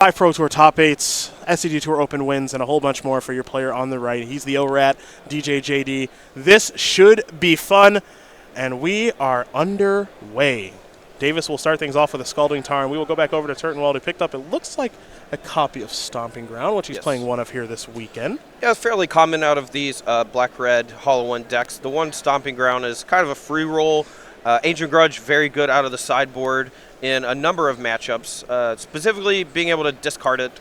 5 Pro Tour top 8s, SCG Tour Open wins, and a whole bunch more for your player on the right. He's the ORAT, DJ JD. This should be fun, and we are underway. Davis will start things off with a Scalding Tarn. We will go back over to Turtenwald, who picked up, it looks like, a copy of Stomping Ground, which he's playing one of here this weekend. Yeah, it's fairly common out of these black-red Hollow One decks. The one Stomping Ground is kind of a free roll. Ancient Grudge, very good out of the sideboard in a number of matchups. Specifically, being able to discard it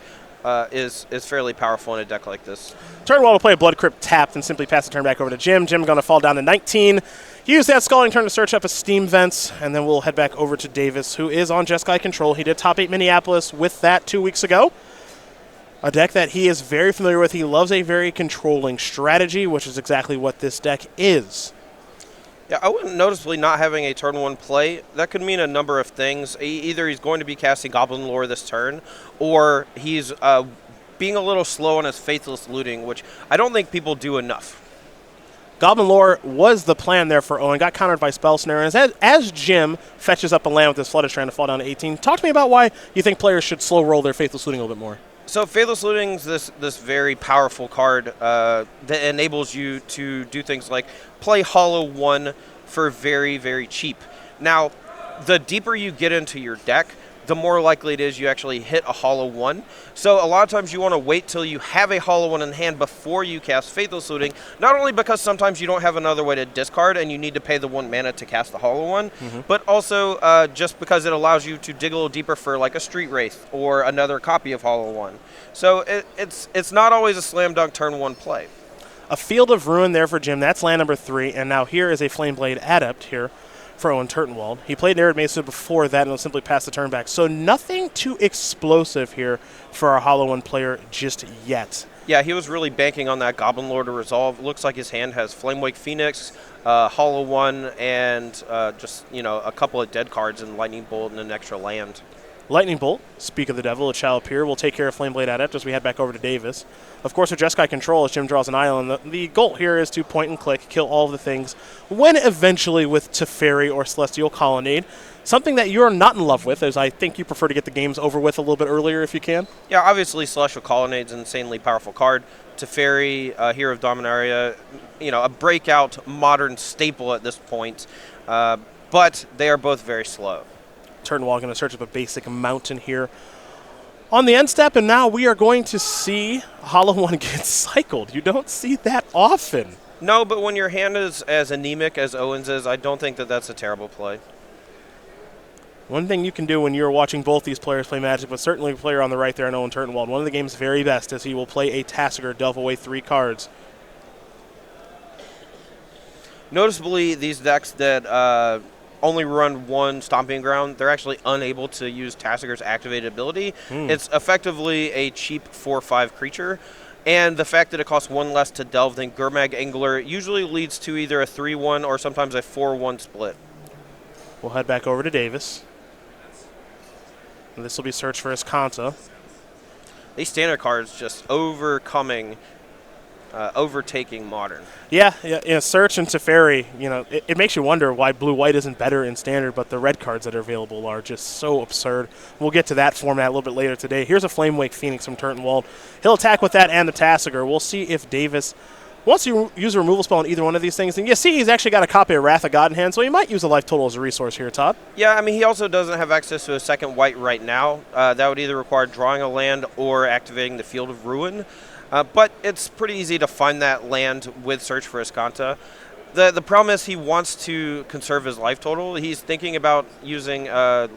is fairly powerful in a deck like this. Turtenwald will play a Blood Crypt tapped and simply pass the turn back over to Jim. Jim going to fall down to 19. He used that Scalding Turn to search up his Steam Vents, and then we'll head back over to Davis, who is on Jeskai control. He did top 8 Minneapolis with that 2 weeks ago. A deck that he is very familiar with. He loves a very controlling strategy, which is exactly what this deck is. Yeah, Owen noticeably not having a turn 1 play, that could mean a number of things. Either he's going to be casting Goblin Lore this turn, or he's being a little slow on his Faithless Looting, which I don't think people do enough. Goblin Lore was the plan there for Owen, got countered by Spell Snare, and as Jim fetches up a land with his Flooded Strand to fall down to 18, talk to me about why you think players should slow roll their Faithless Looting a little bit more. So Faithless Looting is this very powerful card that enables you to do things like play Hollow One for very, very cheap. Now, the deeper you get into your deck, the more likely it is you actually hit a Hollow One. So a lot of times you want to wait till you have a Hollow One in hand before you cast Faithless Looting, not only because sometimes you don't have another way to discard and you need to pay the 1 mana to cast the Hollow One, but also just because it allows you to dig a little deeper for like a Street Wraith or another copy of Hollow One. So it's not always a slam dunk turn 1 play. A Field of Ruin there for Jim. That's land number 3, and now here is a Flameblade Adept here for Owen Turtenwald. He played an Arid Mesa before that and will simply pass the turn back. So nothing too explosive here for our Hollow One player just yet. Yeah, he was really banking on that Goblin Lore to resolve. Looks like his hand has Flamewake Phoenix, Hollow One, and just, a couple of dead cards and Lightning Bolt and an extra land. Lightning Bolt, speak of the devil, it shall appear. We'll take care of Flameblade Adept as we head back over to Davis. Of course, with Jeskai control, as Jim draws an island, the goal here is to point and click, kill all of the things, when eventually with Teferi or Celestial Colonnade. Something that you're not in love with, as I think you prefer to get the games over with a little bit earlier if you can. Yeah, obviously Celestial Colonnade's an insanely powerful card. Teferi, Hero of Dominaria, a breakout modern staple at this point. But they are both very slow. Turtenwald going to search up a basic mountain here on the end step, and now we are going to see Hollow One get cycled. You don't see that often. No, but when your hand is as anemic as Owen's is, I don't think that that's a terrible play. One thing you can do when you're watching both these players play Magic, but certainly the player on the right there, Owen Turtenwald, one of the game's very best is he will play a Tassiger, delve away 3 cards. Noticeably, these decks that only run 1 Stomping Ground, they're actually unable to use Tassiger's activated ability. It's effectively a cheap 4/5 creature, and the fact that it costs 1 less to delve than Gurmag Angler usually leads to either a 3-1 or sometimes a 4-1 split. We'll head back over to Davis. And this will be search for Escanta. These standard cards just overtaking Modern. Yeah, Search and Teferi, it makes you wonder why Blue-White isn't better in Standard, but the red cards that are available are just so absurd. We'll get to that format a little bit later today. Here's a Flamewake Phoenix from Turtenwald. He'll attack with that and the Tassiger. We'll see if Davis wants to use a removal spell on either one of these things. And you see he's actually got a copy of Wrath of God in hand, so he might use a life total as a resource here, Todd. Yeah, I mean, he also doesn't have access to a second white right now. That would either require drawing a land or activating the Field of Ruin. But it's pretty easy to find that land with Search for Escanta. The problem is he wants to conserve his life total. He's thinking about using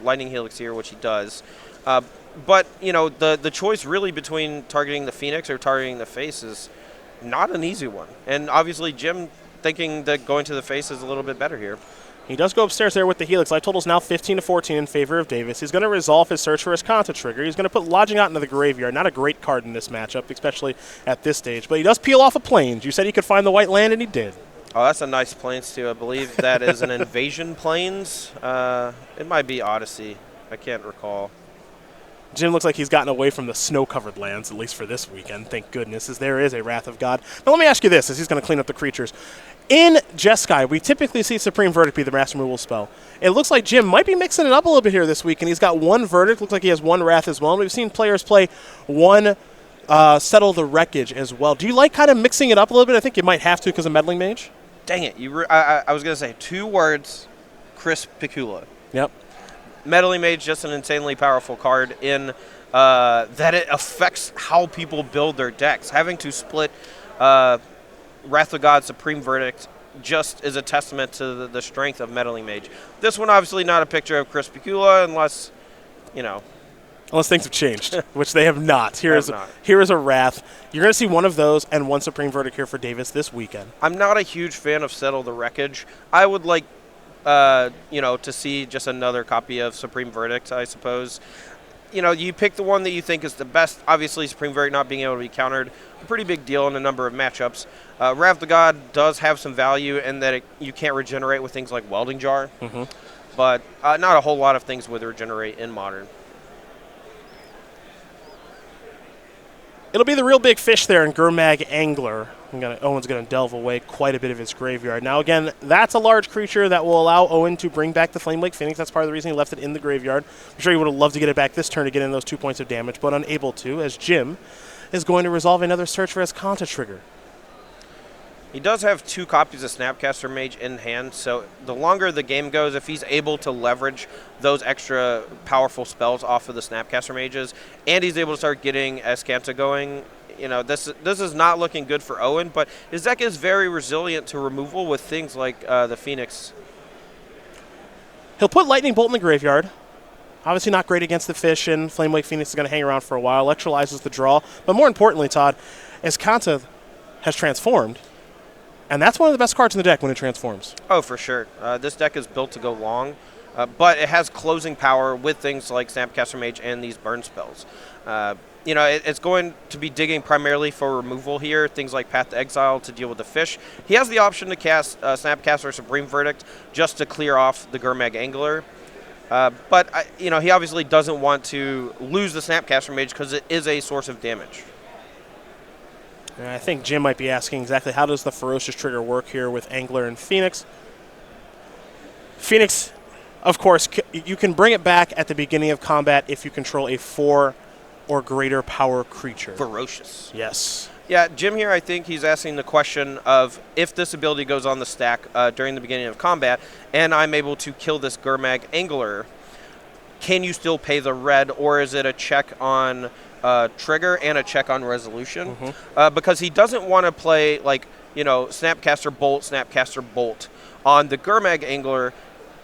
Lightning Helix here, which he does. But, the choice really between targeting the Phoenix or targeting the face is not an easy one. And obviously Jim thinking that going to the face is a little bit better here. He does go upstairs there with the Helix. Life total is now 15-14 in favor of Davis. He's going to resolve his Search for Escanta trigger. He's going to put Lodging Out into the graveyard. Not a great card in this matchup, especially at this stage. But he does peel off a Plains. You said he could find the white land, and he did. Oh, that's a nice Plains, too. I believe that is an Invasion Plains. It might be Odyssey. I can't recall. Jim looks like he's gotten away from the snow-covered lands, at least for this weekend, thank goodness, as there is a Wrath of God. Now let me ask you this, as he's going to clean up the creatures. In Jeskai, we typically see Supreme Verdict be the mass removal spell. It looks like Jim might be mixing it up a little bit here this week, and he's got one Verdict. Looks like he has one Wrath as well. And we've seen players play one Settle the Wreckage as well. Do you like kind of mixing it up a little bit? I think you might have to because of Meddling Mage. Dang it. I was going to say 2 words, Chris Picula. Yep. Meddling Mage, just an insanely powerful card in that it affects how people build their decks. Having to split Wrath of God, Supreme Verdict, just is a testament to the strength of Meddling Mage. This one, obviously not a picture of Chris Picula, unless, Unless things have changed, which they have not. Here is a Wrath. You're going to see one of those and one Supreme Verdict here for Davis this weekend. I'm not a huge fan of Settle the Wreckage. I would like to see just another copy of Supreme Verdict, I suppose. You pick the one that you think is the best. Obviously, Supreme Verdict not being able to be countered, a pretty big deal in a number of matchups. Wrath of God does have some value in that you can't regenerate with things like Welding Jar, but not a whole lot of things would regenerate in Modern. It'll be the real big fish there in Gurmag Angler. Owen's going to delve away quite a bit of his graveyard. Now, again, that's a large creature that will allow Owen to bring back the Flamewake Phoenix. That's part of the reason he left it in the graveyard. I'm sure he would have loved to get it back this turn to get in those 2 points of damage, but unable to, as Jim is going to resolve another search for his Kanta trigger. He does have 2 copies of Snapcaster Mage in hand, so the longer the game goes, if he's able to leverage those extra powerful spells off of the Snapcaster Mages, and he's able to start getting Escanta going, this is not looking good for Owen, but his deck is very resilient to removal with things like the Phoenix. He'll put Lightning Bolt in the graveyard. Obviously not great against the fish, and Flamewake Phoenix is going to hang around for a while. Electrolyzes the draw. But more importantly, Todd, Escanta has transformed, and that's one of the best cards in the deck when it transforms. Oh, for sure. This deck is built to go long, but it has closing power with things like Snapcaster Mage and these burn spells. It's going to be digging primarily for removal here, things like Path to Exile to deal with the fish. He has the option to cast Snapcaster or Supreme Verdict just to clear off the Gurmag Angler. But he obviously doesn't want to lose the Snapcaster Mage because it is a source of damage. And I think Jim might be asking exactly how does the Ferocious trigger work here with Angler and Phoenix. Phoenix, of course, you can bring it back at the beginning of combat if you control a 4 or greater power creature. Ferocious. Yes. Yeah, Jim here, I think he's asking the question of if this ability goes on the stack during the beginning of combat and I'm able to kill this Gurmag Angler, can you still pay the red, or is it a check on trigger and a check on resolution? Because he doesn't want to play Snapcaster Bolt on the Gurmag Angler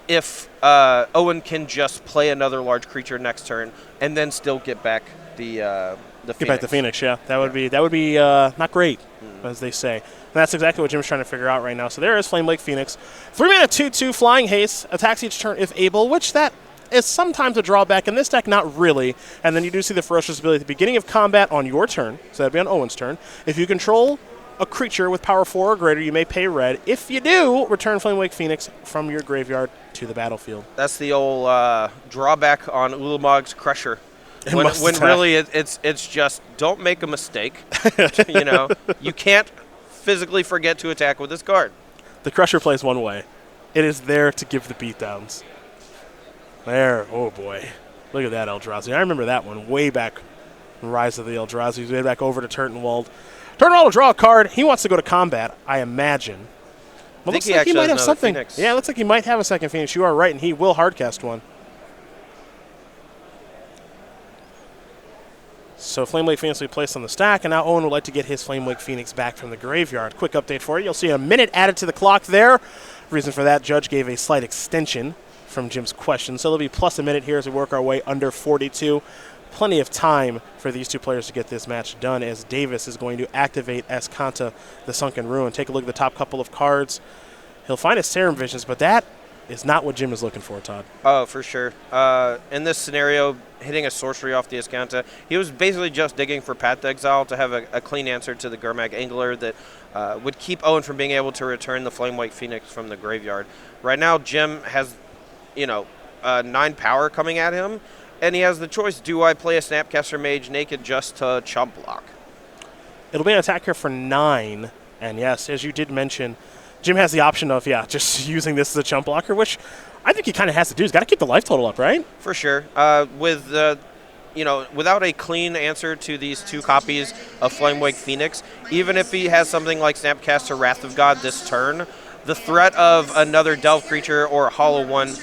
if Owen can just play another large creature next turn and then still get back the Phoenix. Get back the Phoenix, yeah. That would be not great, as they say. And that's exactly what Jim's trying to figure out right now. So there is Flamewake Phoenix. 3-mana 2/2 Flying Haste, attacks each turn if able, which that is sometimes a drawback. In this deck, not really. And then you do see the Ferocious ability at the beginning of combat on your turn, so that'd be on Owen's turn. If you control a creature with power 4 or greater, you may pay red. If you do, return Flamewake Phoenix from your graveyard to the battlefield. That's the old drawback on Ulamog's Crusher. When really it's just don't make a mistake. You can't physically forget to attack with this card. The Crusher plays one way. It is there to give the beatdowns. There, oh boy. Look at that Eldrazi. I remember that one way back in Rise of the Eldrazi. Way back over to Turtenwald. Turtenwald will draw a card. He wants to go to combat, I imagine. Well, looks like he might have something. Phoenix. Yeah, it looks like he might have a second Phoenix. You are right, and he will hardcast one. So Flamewake Phoenix will be placed on the stack, and now Owen would like to get his Flamewake Phoenix back from the graveyard. Quick update for you. You'll see a minute added to the clock there. Reason for that, Judge gave a slight extension from Jim's question. So there'll be plus a minute here as we work our way under 42. Plenty of time for these two players to get this match done, as Davis is going to activate Escanta, the Sunken Ruin. Take a look at the top couple of cards. He'll find his Serum Visions, but that is not what Jim is looking for, Todd. Oh, for sure. In this scenario, hitting a sorcery off the Escanta, he was basically just digging for Path to Exile to have a clean answer to the Gurmag Angler that would keep Owen from being able to return the Flamewake Phoenix from the graveyard. Right now, Jim has, 9 power coming at him, And he has the choice, do I play a Snapcaster Mage naked just to chump block? It'll be an attack here for 9. And yes, as you did mention, Jim has the option of, just using this as a chump blocker, which I think he kind of has to do. He's got to keep the life total up, right? For sure. Without a clean answer to these 2 copies of Flamewake Phoenix, even if he has something like Snapcaster Wrath of God this turn, the threat of another Delve creature or a Hollow one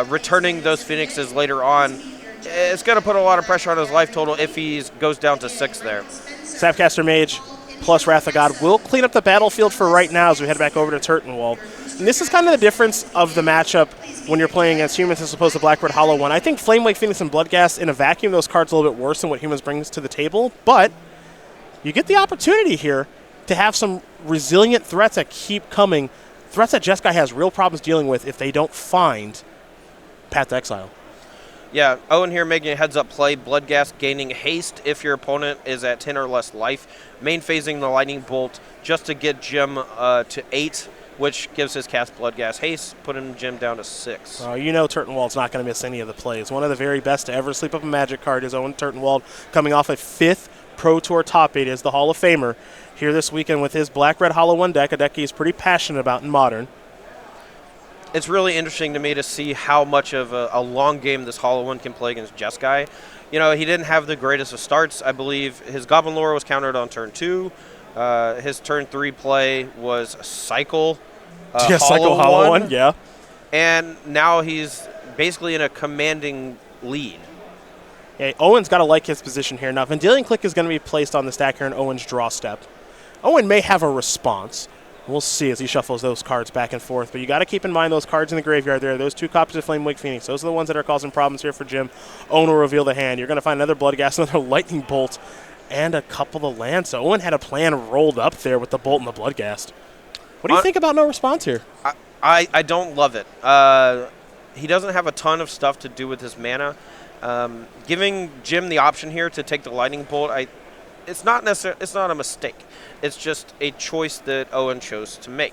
returning those Phoenixes later on, it's going to put a lot of pressure on his life total if he goes down to 6 there. Snapcaster Mage plus Wrath of God will clean up the battlefield for right now as we head back over to Turtenwald. And this is kind of the difference of the matchup when you're playing against humans as opposed to Black-Red Hollow one. I think Flamewake Phoenix and Bloodghast in a vacuum, those cards are a little bit worse than what humans brings to the table, but you get the opportunity here to have some resilient threats that keep coming, threats that Jeskai has real problems dealing with if they don't find Path to Exile. Yeah, Owen here making a heads-up play. Bloodghast gaining haste if your opponent is at 10 or less life. Main phasing the Lightning Bolt just to get Jim to 8, which gives his cast Bloodghast haste, putting Jim down to 6. Turtenwald's not going to miss any of the plays. One of the very best to ever sleep up a Magic card is Owen Turtenwald, coming off a 5th Pro Tour top 8 as the Hall of Famer here this weekend with his Black-Red Hollow 1 deck, a deck he's pretty passionate about in Modern. It's really interesting to me to see how much of a long game this Hollow one can play against Jeskai. He didn't have the greatest of starts. I believe his Goblin Lore was countered on turn 2. His turn 3 play was Cycle. Cycle Hollow one, yeah. And now he's basically in a commanding lead. Yeah, Owen's got to like his position here. Now, Vendilion Click is going to be placed on the stack here in Owen's draw step. Owen may have a response. We'll see as he shuffles those cards back and forth. But you got to keep in mind those cards in the graveyard there. Those 2 copies of Flamewake Phoenix. Those are the ones that are causing problems here for Jim. Owen will reveal the hand. You're going to find another Bloodghast, another Lightning Bolt, and a couple of lands. So Owen had a plan rolled up there with the Bolt and the Bloodghast. What do you think about no response here? I don't love it. He doesn't have a ton of stuff to do with his mana. Giving Jim the option here to take the Lightning Bolt, it's not a mistake. It's just a choice that Owen chose to make.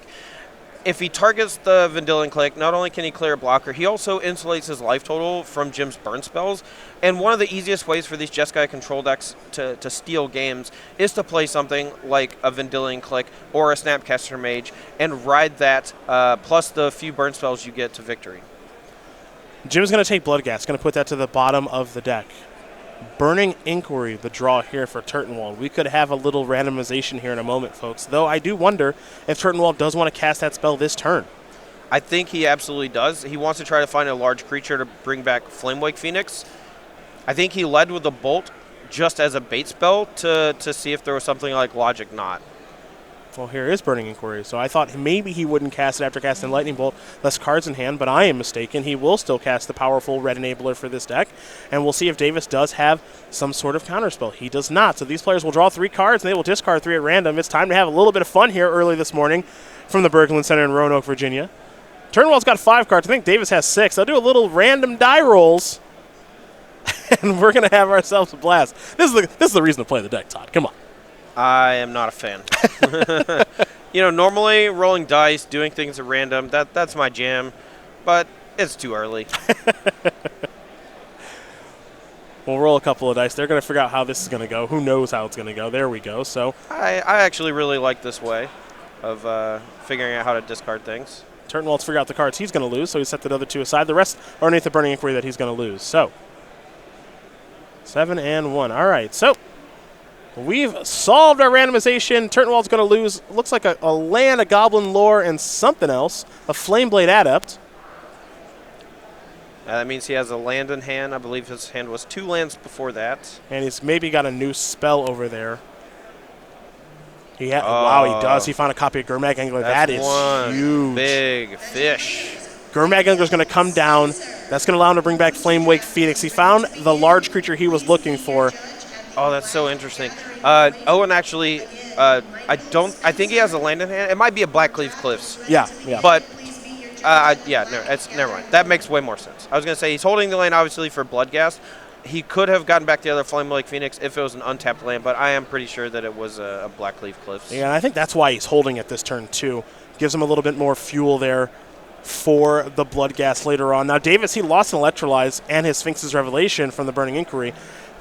If he targets the Vendilion Click, not only can he clear a blocker, he also insulates his life total from Jim's burn spells. And one of the easiest ways for these Jeskai control decks to steal games is to play something like a Vendilion Click or a Snapcaster Mage and ride that plus the few burn spells you get to victory. Jim's going to take Bloodghast, going to put that to the bottom of the deck. Burning Inquiry, the draw here for Turtenwald. We could have a little randomization here in a moment, folks, though I do wonder if Turtenwald does want to cast that spell this turn. I think he absolutely does. He wants to try to find a large creature to bring back Flamewake Phoenix. I think he led with a Bolt just as a bait spell to see if there was something like Logic Knot. Well, here is Burning Inquiry, so I thought maybe he wouldn't cast it after casting Lightning Bolt, less cards in hand, but I am mistaken. He will still cast the powerful red enabler for this deck, and we'll see if Davis does have some sort of counterspell. He does not, so these players will draw 3 cards, and they will discard 3 at random. It's time to have a little bit of fun here early this morning from the Berglund Center in Roanoke, Virginia. Turtenwald's got 5 cards. I think Davis has 6. I'll do a little random die rolls, and we're going to have ourselves a blast. This is the reason to play the deck, Todd. Come on. I am not a fan. Normally rolling dice, doing things at random, that's my jam, but it's too early. We'll roll a couple of dice. They're going to figure out how this is going to go. Who knows how it's going to go? There we go. So I actually really like this way of figuring out how to discard things. Turtenwald's figured out the cards he's going to lose, so he set the other 2 aside. The rest are underneath the Burning Inquiry that he's going to lose. So 7 and 1. All right, so we've solved our randomization. Turtenwald's going to lose, looks like a land, a Goblin Lore, and something else, a Flameblade Adept. That means he has a land in hand. I believe his hand was 2 lands before that. And he's maybe got a new spell over there. Wow, he does. He found a copy of Gurmag Angler. That is one huge. Big fish. Gurmag Angler's going to come down. That's going to allow him to bring back Flamewake Phoenix. He found the large creature he was looking for. Oh, that's so interesting. Owen actually, I think he has a land in hand. It might be a Blackcleave Cliffs. Yeah. But, never mind. That makes way more sense. I was going to say he's holding the land, obviously, for Bloodghast. He could have gotten back the other Flamewake Phoenix if it was an untapped land, but I am pretty sure that it was a Blackcleave Cliffs. Yeah, and I think that's why he's holding it this turn, too. Gives him a little bit more fuel there for the Bloodghast later on. Now, Davis, he lost an Electrolyze and his Sphinx's Revelation from the Burning Inquiry.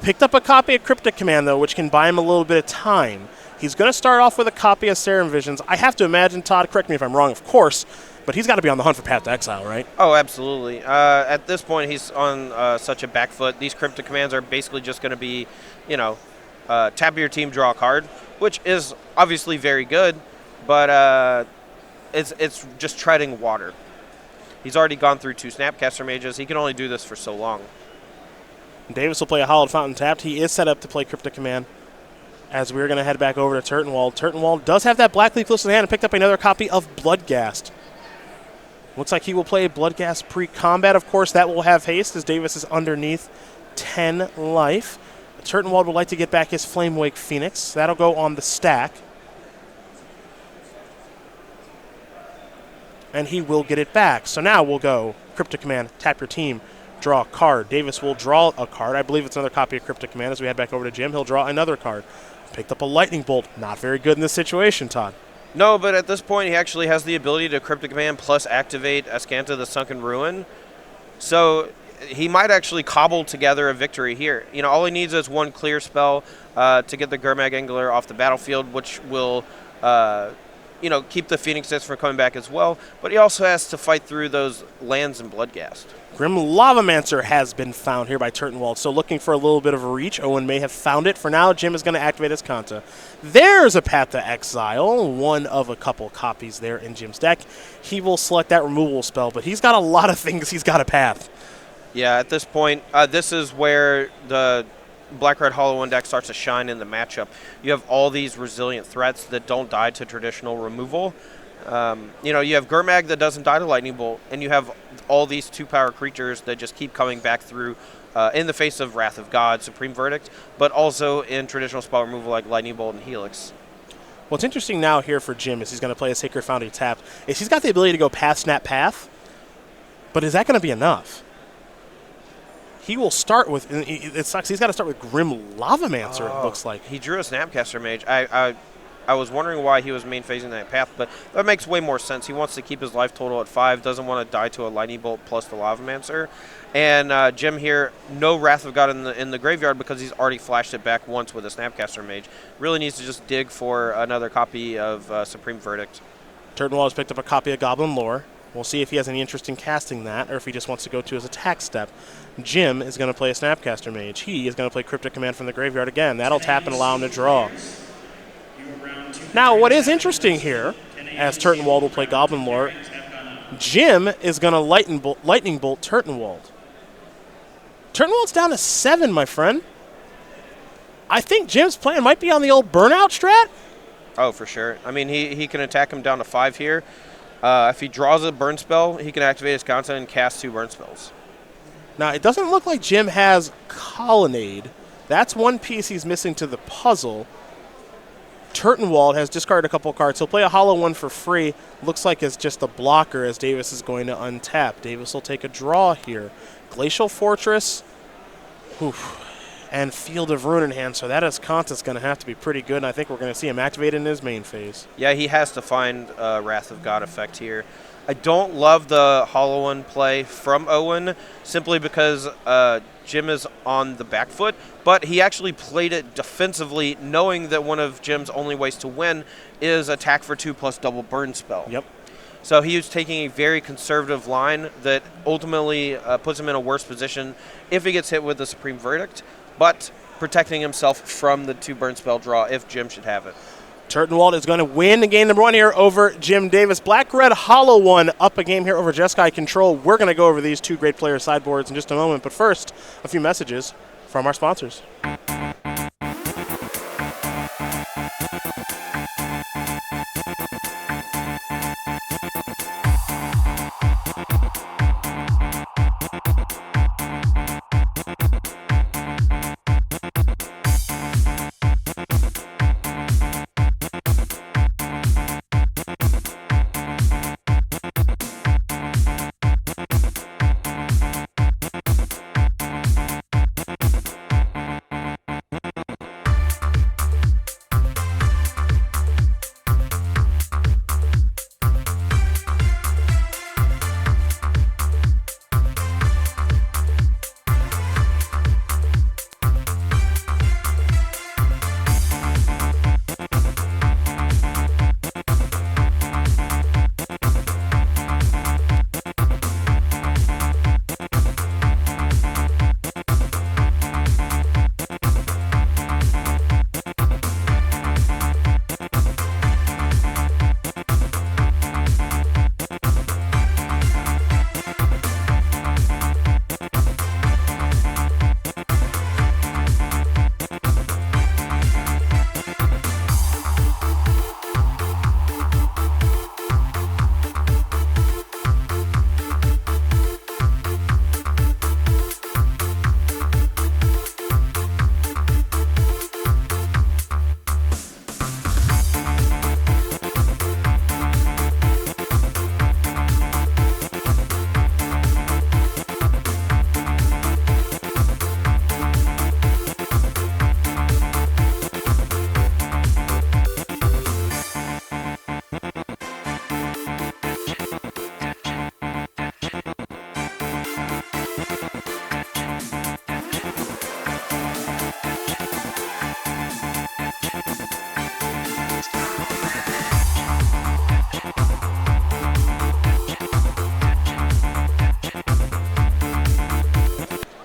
Picked up a copy of Cryptic Command, though, which can buy him a little bit of time. He's going to start off with a copy of Serum Visions. I have to imagine, Todd, correct me if I'm wrong, of course, but he's got to be on the hunt for Path to Exile, right? Oh, absolutely. At this point, he's on such a back foot. These Cryptic Commands are basically just going to be, tap your team, draw a card, which is obviously very good, but it's just treading water. He's already gone through 2 Snapcaster Mages. He can only do this for so long. Davis will play a Hallowed Fountain tapped. He is set up to play Cryptic Command. As we're going to head back over to Turtenwald. Turtenwald does have that Black Leaf close to the hand and picked up another copy of Bloodghast. Looks like he will play Bloodghast pre-combat. Of course, that will have haste as Davis is underneath 10 life. Turtenwald would like to get back his Flamewake Phoenix. That'll go on the stack. And he will get it back. So now we'll go Cryptic Command, tap your team, draw a card. Davis will draw a card. I believe it's another copy of Cryptic Command. As we head back over to Jim, he'll draw another card. Picked up a Lightning Bolt. Not very good in this situation, Todd. No, but at this point, he actually has the ability to Cryptic Command plus activate Ascanta the Sunken Ruin. So he might actually cobble together a victory here. All he needs is one clear spell to get the Gurmag Angler off the battlefield, which will keep the Phoenixes from coming back as well. But he also has to fight through those lands and Bloodghast. Grim Lavamancer has been found here by Turtenwald, so looking for a little bit of a reach. Owen may have found it. For now, Jim is going to activate his Kanta. There's a Path to Exile, one of a couple copies there in Jim's deck. He will select that removal spell, but he's got a lot of things he's got to path. Yeah, at this point, this is where the Black-Red Hollow 1 deck starts to shine in the matchup. You have all these resilient threats that don't die to traditional removal. You have Gurmag that doesn't die to Lightning Bolt, and you have all these 2-power creatures that just keep coming back through in the face of Wrath of God, Supreme Verdict, but also in traditional spell removal like Lightning Bolt and Helix. What's interesting now here for Jim is he's going to play a Sacred Foundry tapped. Is he's got the ability to go Path, Snap, Path, but is that going to be enough? He will start with, it sucks, he's got to start with Grim Lavamancer, it looks like. He drew a Snapcaster Mage. I was wondering why he was main phasing that path, but that makes way more sense. He wants to keep his life total at 5, doesn't want to die to a Lightning Bolt plus the Lavamancer. And Jim here, no Wrath of God in the graveyard because he's already flashed it back once with a Snapcaster Mage. Really needs to just dig for another copy of Supreme Verdict. Turtenwald has picked up a copy of Goblin Lore. We'll see if he has any interest in casting that or if he just wants to go to his attack step. Jim is going to play a Snapcaster Mage. He is going to play Cryptic Command from the graveyard again. That'll tap and allow him to draw. Now, what is interesting here, as Turtenwald will play Goblin Lore, Jim is going to Lightning Bolt Turtenwald. Turtenwald's down to 7, my friend. I think Jim's plan might be on the old Burnout strat. Oh, for sure. I mean, he can attack him down to 5 here. If he draws a burn spell, he can activate his content and cast 2 burn spells. Now, it doesn't look like Jim has Colonnade. That's one piece he's missing to the puzzle. Turtenwald has discarded a couple cards. He'll play a Hollow 1 for free. Looks like it's just a blocker as Davis is going to untap. Davis will take a draw here. Glacial Fortress. Oof. And Field of Ruin in hand, so that Ascanta's going to have to be pretty good, and I think we're going to see him activated in his main phase. Yeah, he has to find Wrath of God effect here. I don't love the Hollow One play from Owen, simply because Jim is on the back foot, but he actually played it defensively, knowing that one of Jim's only ways to win is attack for 2 plus double burn spell. Yep. So he was taking a very conservative line that ultimately puts him in a worse position if he gets hit with the Supreme Verdict, but protecting himself from the 2 burn spell draw if Jim should have it. Turtenwald is going to win game number 1 here over Jim Davis. Black-Red Hollow 1 up a game here over Jeskai Control. We're going to go over these 2 great player sideboards in just a moment, but first, a few messages from our sponsors.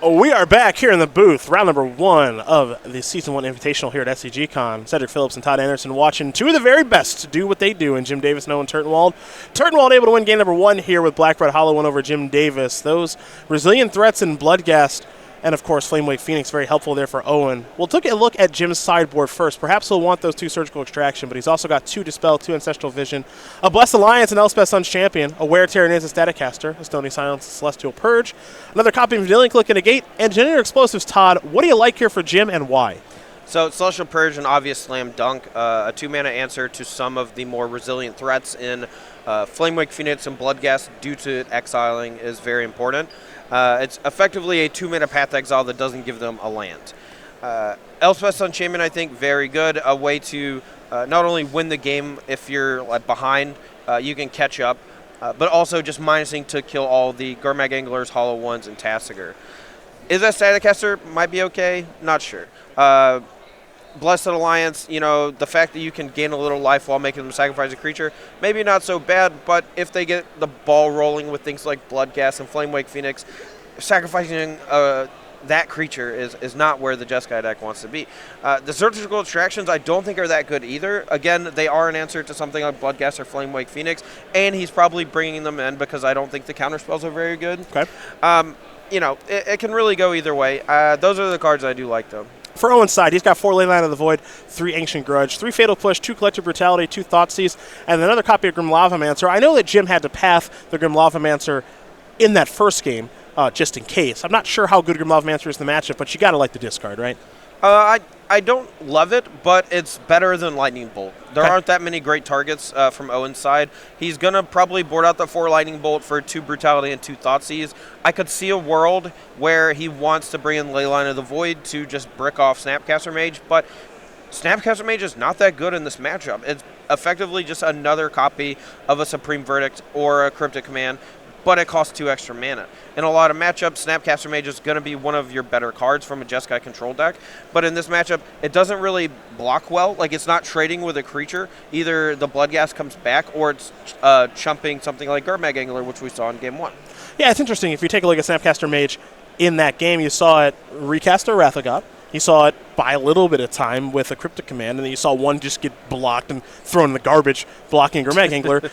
We are back here in the booth, round number 1 of the Season 1 Invitational here at SCGCon. Cedric Phillips and Todd Anderson watching two of the very best to do what they do in Jim Davis and Owen Turtenwald. Turtenwald able to win game number 1 here with Blackbred Hollow 1 over Jim Davis. Those resilient threats in Bloodghast and, of course, Flamewake Phoenix, very helpful there for Owen. We'll take a look at Jim's sideboard first. Perhaps he'll want those 2 Surgical Extraction, but he's also got 2 Dispel, 2 Ancestral Vision, a Blessed Alliance, an Elspeth Sun's Champion, a Wear Terranase, a Staticaster, a Stony Silence, a Celestial Purge, another copy of Dealing Click and a Gate, and Generator Explosives. Todd, what do you like here for Jim and why? So Celestial Purge, an obvious slam dunk, a 2-mana answer to some of the more resilient threats in Flamewake Phoenix and Bloodghast due to it exiling is very important. It's effectively a 2-mana Path Exile that doesn't give them a land. Elspeth Sun Champion, I think, very good. A way to not only win the game if you're behind, you can catch up, but also just minusing to kill all the Gurmag Anglers, Hollow Ones, and Tassiger. Is that Staticaster? Might be okay. Not sure. Blessed Alliance, you know, the fact that you can gain a little life while making them sacrifice a creature, maybe not so bad, but if they get the ball rolling with things like Bloodghast and Flamewake Phoenix, sacrificing that creature is not where the Jeskai deck wants to be. The Surgical Extractions I don't think are that good either. Again, they are an answer to something like Bloodghast or Flamewake Phoenix, and he's probably bringing them in because I don't think the counterspells are very good. Okay. You know, it can really go either way. Those are the cards I do like, though. For Owen's side, he's got 4 Leyline of the Void, 3 Ancient Grudge, 3 Fatal Push, 2 Collective Brutality, 2 Thoughtseize, and another copy of Grim Lavamancer. I know that Jim had to path the Grim Lavamancer in that first game, just in case. I'm not sure how good Grim Lavamancer is in the matchup, but you got to like the discard, right? I don't love it, but it's better than Lightning Bolt. There aren't that many great targets from Owen's side. He's going to probably board out the 4 Lightning Bolt for 2 Brutality and 2 Thoughtseize. I could see a world where he wants to bring in Leyline of the Void to just brick off Snapcaster Mage, but Snapcaster Mage is not that good in this matchup. It's effectively just another copy of a Supreme Verdict or a Cryptic Command, but it costs 2 extra mana. In a lot of matchups, Snapcaster Mage is going to be one of your better cards from a Jeskai control deck, but in this matchup, it doesn't really block well. Like, it's not trading with a creature. Either the Bloodghast comes back, or it's chumping something like Gurmag Angler, which we saw in Game 1. Yeah, it's interesting. If you take a look at Snapcaster Mage in that game, you saw it recast a Wrath of God. You saw it buy a little bit of time with a Cryptic Command, and then you saw one just get blocked and thrown in the garbage, blocking Gurmag Angler.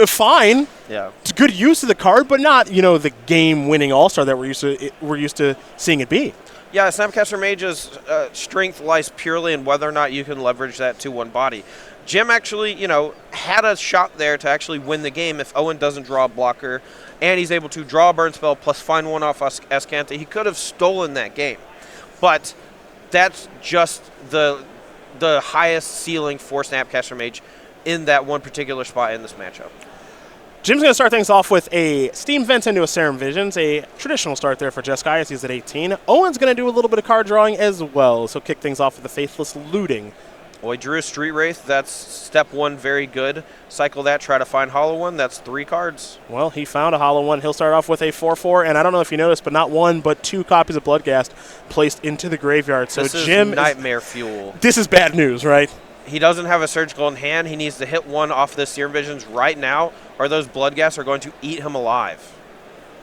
Fine. Yeah. It's a good use of the card, but not, the game-winning all-star that we're used to seeing it be. Yeah, Snapcaster Mage's strength lies purely in whether or not you can leverage that 2/1 body. Jim actually, had a shot there to actually win the game if Owen doesn't draw a blocker, and he's able to draw a burn spell plus find one off Escanta. He could have stolen that game. But that's just the highest ceiling for Snapcaster Mage in that one particular spot in this matchup. Jim's going to start things off with a Steam Vent into a Serum Visions, a traditional start there for Jeskai as he's at 18. Owen's going to do a little bit of card drawing as well, so kick things off with the Faithless Looting. Well, he drew a Street Wraith. That's step 1, very good. Cycle that, try to find Hollow One. That's 3 cards. Well, he found a Hollow One. He'll start off with a 4/4, and I don't know if you noticed, but not 1, but 2 copies of Bloodghast placed into the graveyard. So this is Jim nightmare fuel. This is bad news, right? He doesn't have a Surgical in hand. He needs to hit 1 off the Serum Visions right now, or those Bloodghasts are going to eat him alive.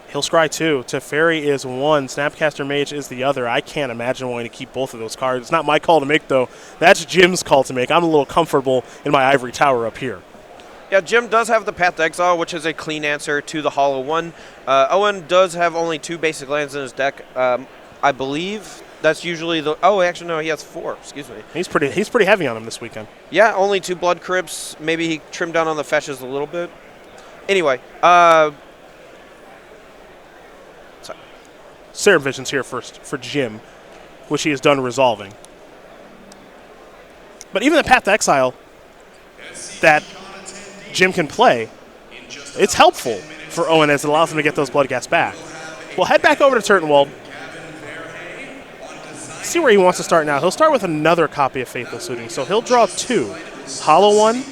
He'll scry 2. Teferi is 1. Snapcaster Mage is the other. I can't imagine wanting to keep both of those cards. It's not my call to make, though. That's Jim's call to make. I'm a little comfortable in my Ivory Tower up here. Yeah, Jim does have the Path to Exile, which is a clean answer to the Hollow One. Owen does have only 2 basic lands in his deck. I believe that's usually the... Oh, actually, no, he has 4. Excuse me. He's pretty heavy on him this weekend. Yeah, only 2 Blood Crypts. Maybe he trimmed down on the fetches a little bit. Anyway, Serum Visions here first for Jim, which he has done resolving. But even the Path to Exile that Jim can play, it's helpful for Owen as it allows him to get those Bloodghasts back. We'll head back over to Turtenwald. See where he wants to start now. He'll start with another copy of Faithless Looting. So he'll draw 2. Hollow One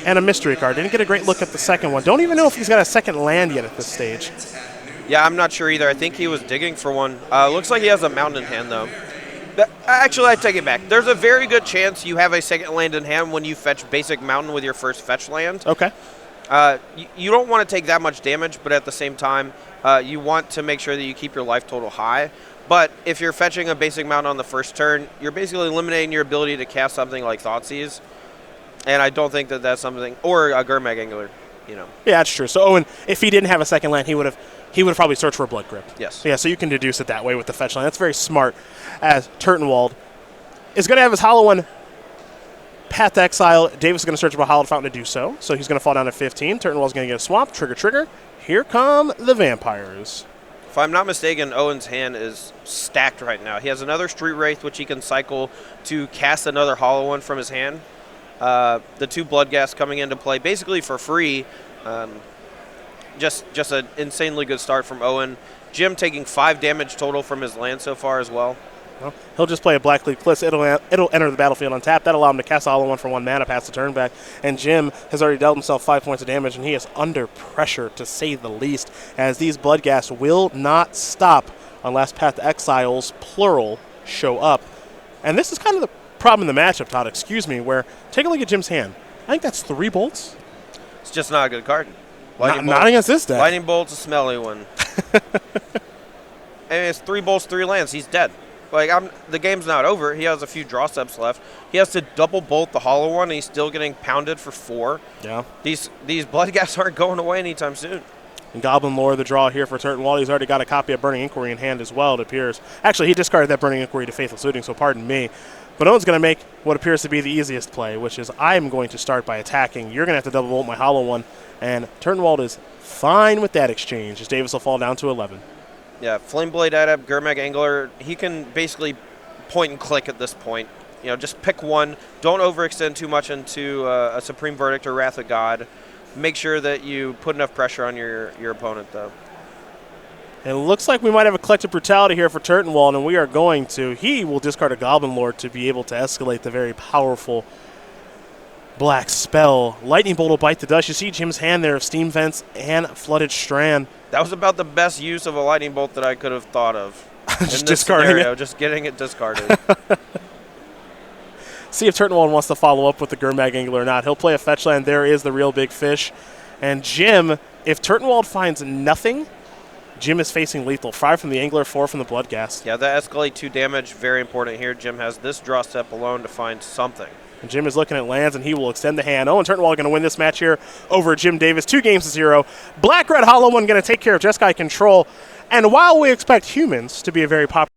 and a Mystery card. Didn't get a great look at the second one. Don't even know if he's got a second land yet at this stage. Yeah, I'm not sure either. I think he was digging for one. Looks like he has a mountain in hand, though. Actually, I take it back. There's a very good chance you have a second land in hand when you fetch basic mountain with your first fetch land. Okay. You don't want to take that much damage, but at the same time, you want to make sure that you keep your life total high. But if you're fetching a basic mount on the first turn, you're basically eliminating your ability to cast something like Thoughtseize. And I don't think that that's something, or a Gurmag Angler, you know. Yeah, that's true. So Owen, if he didn't have a second land, he would have probably searched for a Blood Grip. Yes. Yeah, so you can deduce it that way with the fetch line. That's very smart. As Turtenwald is going to have his Hollow One Path to Exile. Davis is going to search for a Hallowed Fountain to do so. So he's going to fall down to 15. Turtenwald's going to get a swamp. Trigger, trigger. Here come the vampires. If I'm not mistaken, Owen's hand is stacked right now. He has another Street Wraith, which he can cycle to cast another Hollow One from his hand. The 2 Bloodghast coming into play basically for free. Just an insanely good start from Owen. Jim taking 5 damage total from his land so far as well. Well, he'll just play a Black Leaf Cliff. It'll enter the battlefield untapped. That'll allow him to cast a Hollow One for 1 mana past the turn back. And Jim has already dealt himself 5 points of damage, and he is under pressure, to say the least, as these Bloodghasts will not stop unless Path to Exiles, plural, show up. And this is kind of the problem in the matchup, Todd, excuse me, where take a look at Jim's hand. I think that's 3 bolts. It's just not a good card. Not against this deck. Lightning Bolt's a smelly one. And it's 3 bolts, 3 lands. He's dead. Like, the game's not over. He has a few draw steps left. He has to double bolt the Hollow One, and he's still getting pounded for 4. Yeah. These Bloodghasts aren't going away anytime soon. And Goblin Lore, the draw here for Turtenwald. He's already got a copy of Burning Inquiry in hand as well, it appears. Actually, he discarded that Burning Inquiry to Faithless Looting, so pardon me. But Owen's going to make what appears to be the easiest play, which is I'm going to start by attacking. You're going to have to double bolt my Hollow One. And Turtenwald is fine with that exchange, as Davis will fall down to 11. Yeah, Flameblade Adept, Gurmag Angler, he can basically point and click at this point. You know, just pick one. Don't overextend too much into a Supreme Verdict or Wrath of God. Make sure that you put enough pressure on your opponent, though. It looks like we might have a Collective Brutality here for Turtenwald, and we are going to. He will discard a Goblin Lord to be able to escalate the very powerful black spell. Lightning Bolt will bite the dust. You see Jim's hand there of Steam Vents and Flooded Strand. That was about the best use of a Lightning Bolt that I could have thought of. Just discarding it. Just getting it discarded. See if Turtenwald wants to follow up with the Gurmag Angler or not. He'll play a fetch land. There is the real big fish. And Jim, if Turtenwald finds nothing, Jim is facing lethal. 5 from the Angler, 4 from the Bloodghast. Yeah, that escalate 2 damage, very important here. Jim has this draw step alone to find something. And Jim is looking at lands, and he will extend the hand. Owen Turtenwald going to win this match here over Jim Davis, 2-0. Black-Red Hollow One going to take care of Jeskai Control. And while we expect humans to be a very popular